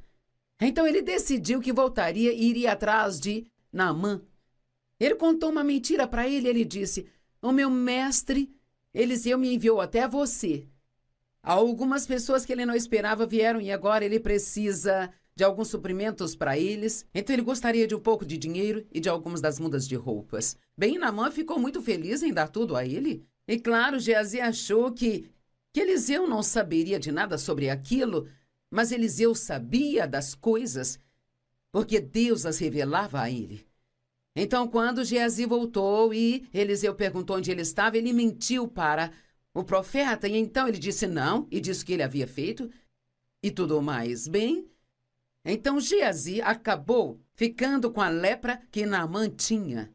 Então ele decidiu que voltaria e iria atrás de Naamã. Ele contou uma mentira para ele. Ele disse: o meu mestre Eliseu me enviou até você. Algumas pessoas que ele não esperava vieram e agora ele precisa de alguns suprimentos para eles. Então ele gostaria de um pouco de dinheiro e de algumas das mudas de roupas. Bem, Naamã ficou muito feliz em dar tudo a ele. E claro, Geazi achou que Eliseu não saberia de nada sobre aquilo, mas Eliseu sabia das coisas, porque Deus as revelava a ele. Então, quando Geazi voltou e Eliseu perguntou onde ele estava, ele mentiu para o profeta, e então ele disse não, e disse o que ele havia feito, e tudo mais. Bem, então Geazi acabou ficando com a lepra que Naamã tinha.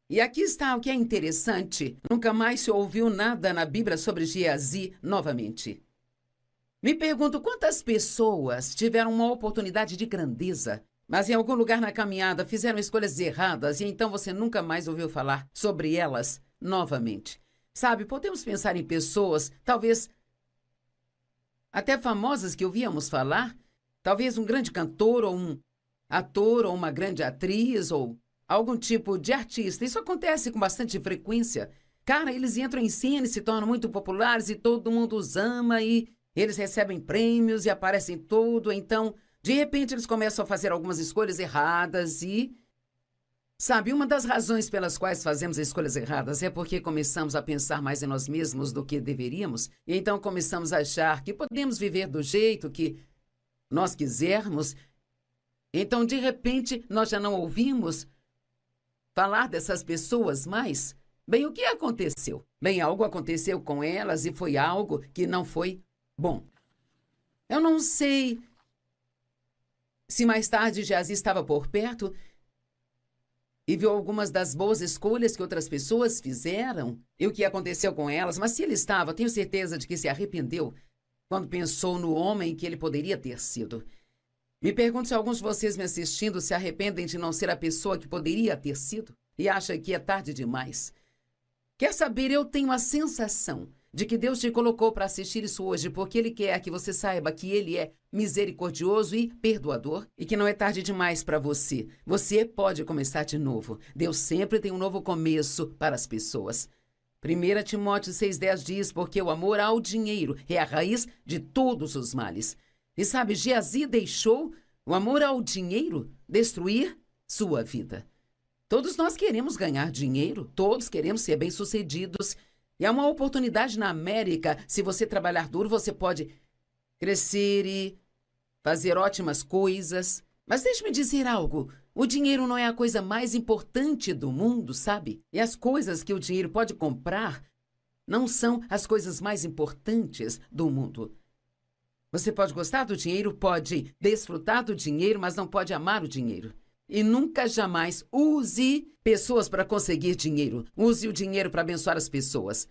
E aqui está o que é interessante. Nunca mais se ouviu nada na Bíblia sobre Geazi novamente. Me pergunto quantas pessoas tiveram uma oportunidade de grandeza, mas em algum lugar na caminhada fizeram escolhas erradas e então você nunca mais ouviu falar sobre elas novamente. Sabe, podemos pensar em pessoas, talvez até famosas que ouvíamos falar, talvez um grande cantor ou um ator ou uma grande atriz ou algum tipo de artista. Isso acontece com bastante frequência. Cara, eles entram em cena e se tornam muito populares e todo mundo os ama e eles recebem prêmios e aparecem tudo. Então, de repente, eles começam a fazer algumas escolhas erradas e... Sabe, uma das razões pelas quais fazemos escolhas erradas é porque começamos a pensar mais em nós mesmos do que deveríamos. E então começamos a achar que podemos viver do jeito que nós quisermos. Então, de repente, nós já não ouvimos falar dessas pessoas mais. Bem, o que aconteceu? Bem, algo aconteceu com elas e foi algo que não foi bom. Eu não sei se mais tarde Geazi estava por perto e viu algumas das boas escolhas que outras pessoas fizeram e o que aconteceu com elas, mas se ele estava, tenho certeza de que se arrependeu quando pensou no homem que ele poderia ter sido. Me pergunto se alguns de vocês me assistindo se arrependem de não ser a pessoa que poderia ter sido e acham que é tarde demais. Quer saber, eu tenho a sensação de que Deus te colocou para assistir isso hoje porque Ele quer que você saiba que Ele é misericordioso e perdoador e que não é tarde demais para você. Você pode começar de novo. Deus sempre tem um novo começo para as pessoas. 1 Timóteo 6,10 diz, porque o amor ao dinheiro é a raiz de todos os males. E sabe, Geazi deixou o amor ao dinheiro destruir sua vida. Todos nós queremos ganhar dinheiro, todos queremos ser bem-sucedidos. E há uma oportunidade na América. Se você trabalhar duro, você pode crescer e fazer ótimas coisas. Mas deixe-me dizer algo. O dinheiro não é a coisa mais importante do mundo, sabe? E as coisas que o dinheiro pode comprar não são as coisas mais importantes do mundo. Você pode gostar do dinheiro, pode desfrutar do dinheiro, mas não pode amar o dinheiro. E nunca, jamais use pessoas para conseguir dinheiro. Use o dinheiro para abençoar as pessoas.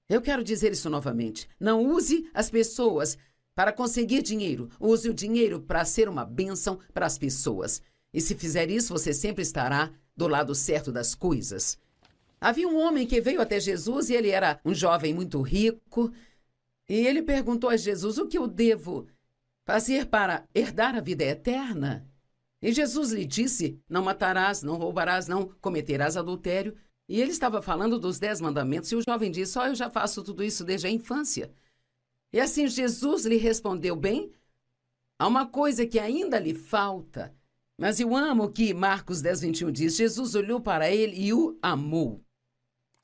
Eu quero dizer isso novamente. Não use as pessoas para conseguir dinheiro. Use o dinheiro para ser uma bênção para as pessoas. E se fizer isso, você sempre estará do lado certo das coisas. Havia um homem que veio até Jesus e ele era um jovem muito rico. E ele perguntou a Jesus, o que eu devo fazer para herdar a vida eterna? E Jesus lhe disse, não matarás, não roubarás, não cometerás adultério. E ele estava falando dos 10 mandamentos e o jovem disse, eu já faço tudo isso desde a infância. E assim Jesus lhe respondeu, bem, há uma coisa que ainda lhe falta. Mas eu amo o que Marcos 10:21 diz, Jesus olhou para ele e o amou.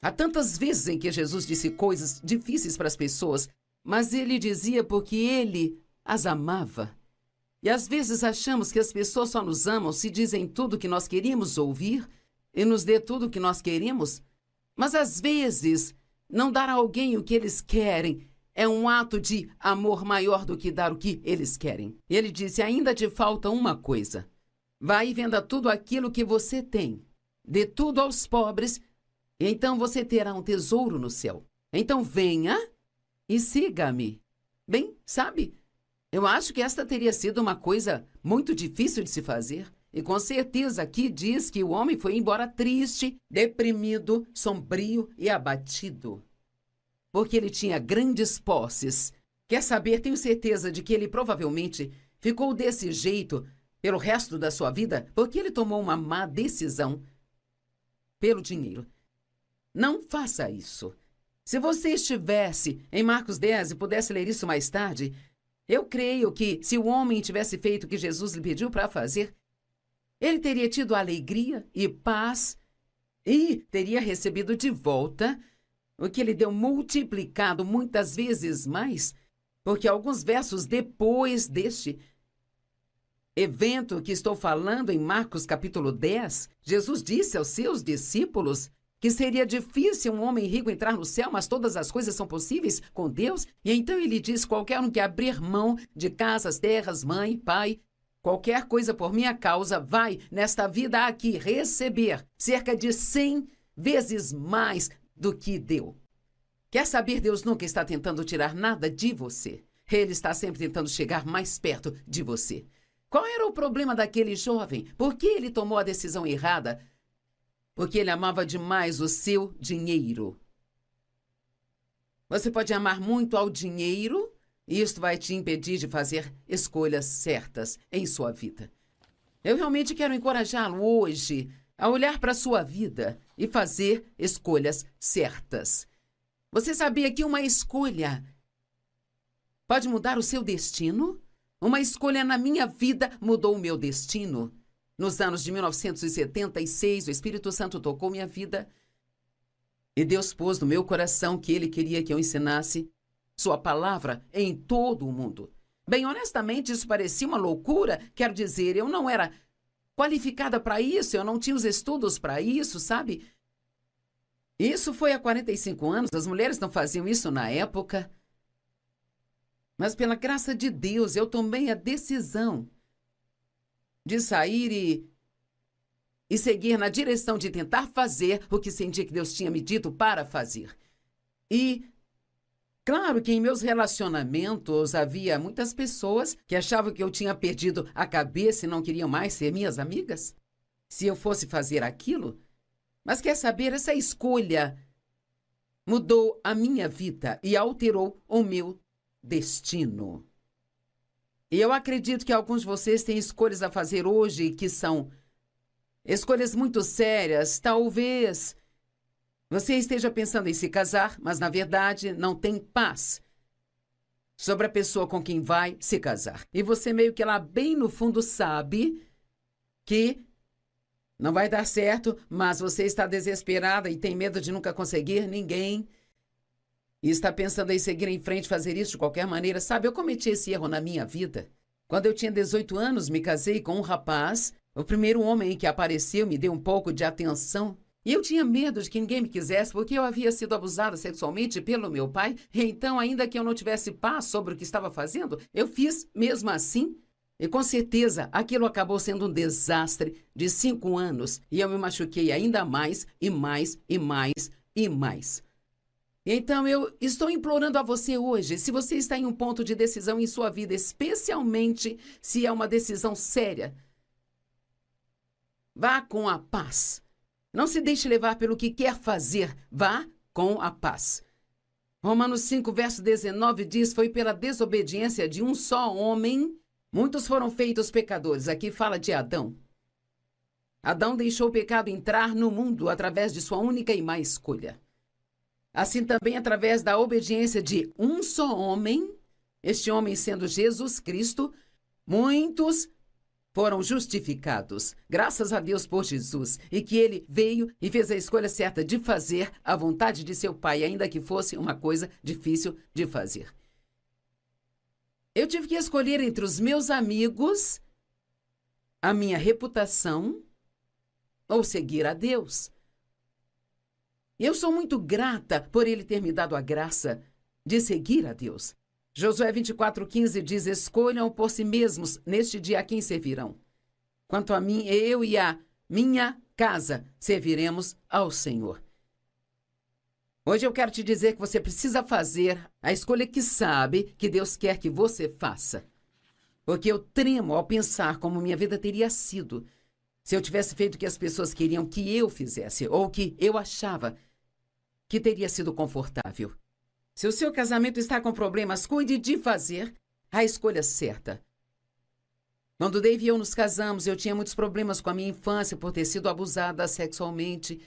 Há tantas vezes em que Jesus disse coisas difíceis para as pessoas, mas ele dizia porque ele as amava. E às vezes achamos que as pessoas só nos amam se dizem tudo o que nós queríamos ouvir e nos dê tudo o que nós queremos. Mas às vezes, não dar a alguém o que eles querem é um ato de amor maior do que dar o que eles querem. E ele disse, ainda te falta uma coisa. Vai e venda tudo aquilo que você tem. Dê tudo aos pobres e então você terá um tesouro no céu. Então venha e siga-me. Bem, sabe, eu acho que esta teria sido uma coisa muito difícil de se fazer. E com certeza aqui diz que o homem foi embora triste, deprimido, sombrio e abatido. Porque ele tinha grandes posses. Quer saber, tenho certeza de que ele provavelmente ficou desse jeito pelo resto da sua vida porque ele tomou uma má decisão. pelo dinheiro. Não faça isso. Se você estivesse em Marcos 10 e pudesse ler isso mais tarde, eu creio que se o homem tivesse feito o que Jesus lhe pediu para fazer, ele teria tido alegria e paz e teria recebido de volta o que ele deu multiplicado muitas vezes mais, porque alguns versos depois deste evento que estou falando em Marcos capítulo 10, Jesus disse aos seus discípulos que seria difícil um homem rico entrar no céu, mas todas as coisas são possíveis com Deus. E então ele diz, qualquer um que abrir mão de casas, terras, mãe, pai, qualquer coisa por minha causa, vai, nesta vida aqui, receber cerca de 100 vezes mais do que deu. Quer saber, Deus nunca está tentando tirar nada de você. Ele está sempre tentando chegar mais perto de você. Qual era o problema daquele jovem? Por que ele tomou a decisão errada? Porque ele amava demais o seu dinheiro. Você pode amar muito ao dinheiro e isso vai te impedir de fazer escolhas certas em sua vida. Eu realmente quero encorajá-lo hoje a olhar para a sua vida e fazer escolhas certas. Você sabia que uma escolha pode mudar o seu destino? Uma escolha na minha vida mudou o meu destino. Nos anos de 1976, o Espírito Santo tocou minha vida e Deus pôs no meu coração que Ele queria que eu ensinasse sua palavra em todo o mundo. Bem, honestamente, isso parecia uma loucura. Quero dizer, eu não era qualificada para isso, eu não tinha os estudos para isso, sabe? Isso foi há 45 anos, as mulheres não faziam isso na época. Mas pela graça de Deus, eu tomei a decisão de sair e seguir na direção de tentar fazer o que senti que Deus tinha me dito para fazer. E claro que em meus relacionamentos havia muitas pessoas que achavam que eu tinha perdido a cabeça e não queriam mais ser minhas amigas, se eu fosse fazer aquilo. Mas quer saber, essa escolha mudou a minha vida e alterou o meu destino. E eu acredito que alguns de vocês têm escolhas a fazer hoje que são escolhas muito sérias. Talvez você esteja pensando em se casar, mas na verdade não tem paz sobre a pessoa com quem vai se casar. E você meio que lá bem no fundo sabe que não vai dar certo, mas você está desesperada e tem medo de nunca conseguir ninguém. E está pensando em seguir em frente, fazer isso de qualquer maneira. Sabe, eu cometi esse erro na minha vida. Quando eu tinha 18 anos, me casei com um rapaz. O primeiro homem que apareceu me deu um pouco de atenção. E eu tinha medo de que ninguém me quisesse, porque eu havia sido abusada sexualmente pelo meu pai. E então, ainda que eu não tivesse paz sobre o que estava fazendo, eu fiz mesmo assim. E com certeza, aquilo acabou sendo um desastre de 5 anos. E eu me machuquei ainda mais, e mais, e mais, e mais. Então, eu estou implorando a você hoje, se você está em um ponto de decisão em sua vida, especialmente se é uma decisão séria, vá com a paz. Não se deixe levar pelo que quer fazer, vá com a paz. Romanos 5, verso 19 diz, foi pela desobediência de um só homem, muitos foram feitos pecadores. Aqui fala de Adão. Adão deixou o pecado entrar no mundo através de sua única e má escolha. Assim também, através da obediência de um só homem, este homem sendo Jesus Cristo, muitos foram justificados. Graças a Deus por Jesus, e que ele veio e fez a escolha certa de fazer a vontade de seu Pai, ainda que fosse uma coisa difícil de fazer. Eu tive que escolher entre os meus amigos, a minha reputação ou seguir a Deus. Eu sou muito grata por Ele ter me dado a graça de seguir a Deus. Josué 24:15 diz, escolham por si mesmos neste dia a quem servirão. Quanto a mim, eu e a minha casa serviremos ao Senhor. Hoje eu quero te dizer que você precisa fazer a escolha que sabe que Deus quer que você faça. Porque eu tremo ao pensar como minha vida teria sido se eu tivesse feito o que as pessoas queriam que eu fizesse, ou que eu achava que teria sido confortável. Se o seu casamento está com problemas, cuide de fazer a escolha certa. Quando o Dave e eu nos casamos, eu tinha muitos problemas com a minha infância por ter sido abusada sexualmente.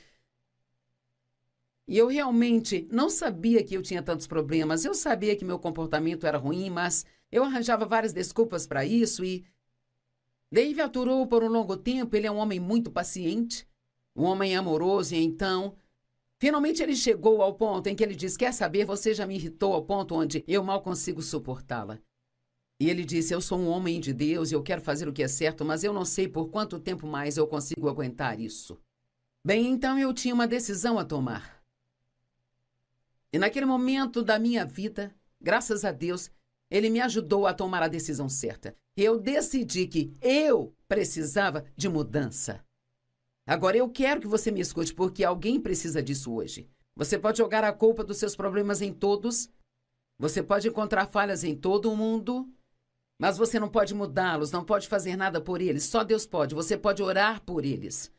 E eu realmente não sabia que eu tinha tantos problemas. Eu sabia que meu comportamento era ruim, mas eu arranjava várias desculpas para isso e Dave aturou por um longo tempo. Ele é um homem muito paciente, um homem amoroso, e então, finalmente ele chegou ao ponto em que ele disse: quer saber, você já me irritou ao ponto onde eu mal consigo suportá-la. E ele disse: eu sou um homem de Deus e eu quero fazer o que é certo, mas eu não sei por quanto tempo mais eu consigo aguentar isso. Bem, então eu tinha uma decisão a tomar. E naquele momento da minha vida, graças a Deus, ele me ajudou a tomar a decisão certa. Eu decidi que eu precisava de mudança. Agora eu quero que você me escute, porque alguém precisa disso hoje. Você pode jogar a culpa dos seus problemas em todos, você pode encontrar falhas em todo o mundo, mas você não pode mudá-los, não pode fazer nada por eles. Só Deus pode. Você pode orar por eles.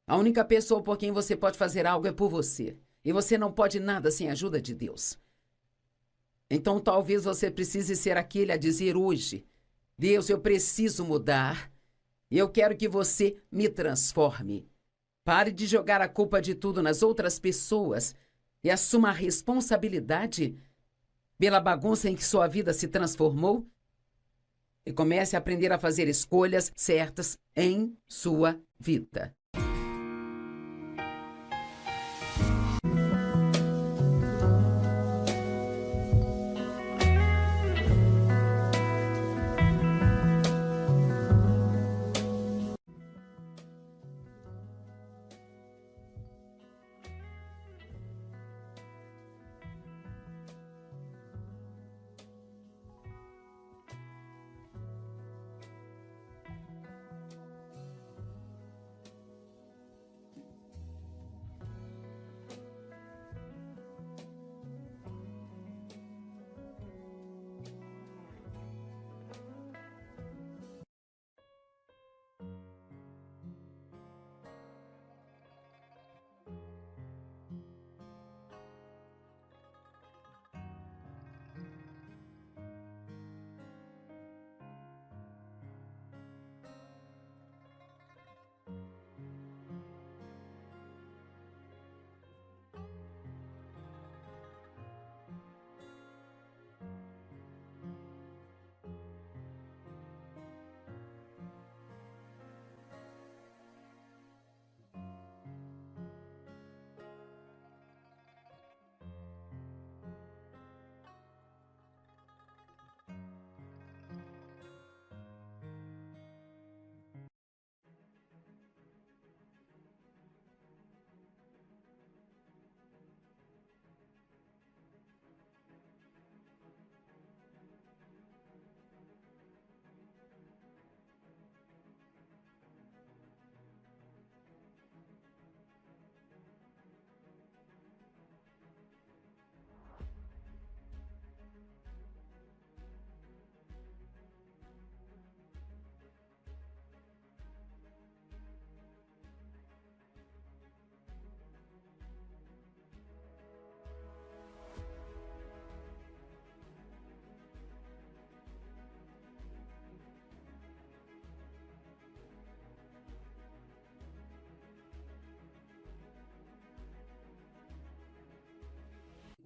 A única pessoa por quem você pode fazer algo é por você. E você não pode nada sem a ajuda de Deus. Então talvez você precise ser aquele a dizer hoje: Deus, eu preciso mudar. Eu quero que você me transforme. Pare de jogar a culpa de tudo nas outras pessoas e assuma a responsabilidade pela bagunça em que sua vida se transformou. E comece a aprender a fazer escolhas certas em sua vida.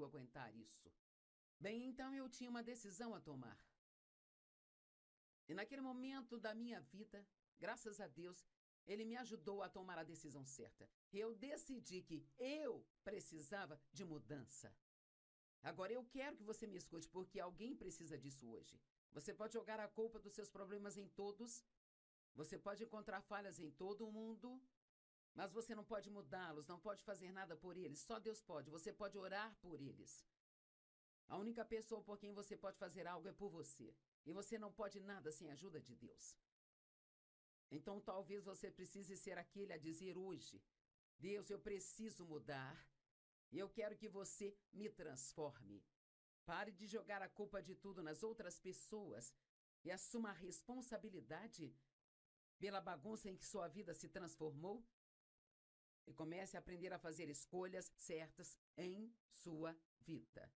Aguentar isso. Bem, então eu tinha uma decisão a tomar. E naquele momento da minha vida, graças a Deus, ele me ajudou a tomar a decisão certa. Eu decidi que eu precisava de mudança. Agora eu quero que você me escute, porque alguém precisa disso hoje. Você pode jogar a culpa dos seus problemas em todos, você pode encontrar falhas em todo o mundo, mas você não pode mudá-los, não pode fazer nada por eles. Só Deus pode. Você pode orar por eles. A única pessoa por quem você pode fazer algo é por você. E você não pode nada sem a ajuda de Deus. Então talvez você precise ser aquele a dizer hoje: Deus, eu preciso mudar. E eu quero que você me transforme. Pare de jogar a culpa de tudo nas outras pessoas e assuma a responsabilidade pela bagunça em que sua vida se transformou. E comece a aprender a fazer escolhas certas em sua vida.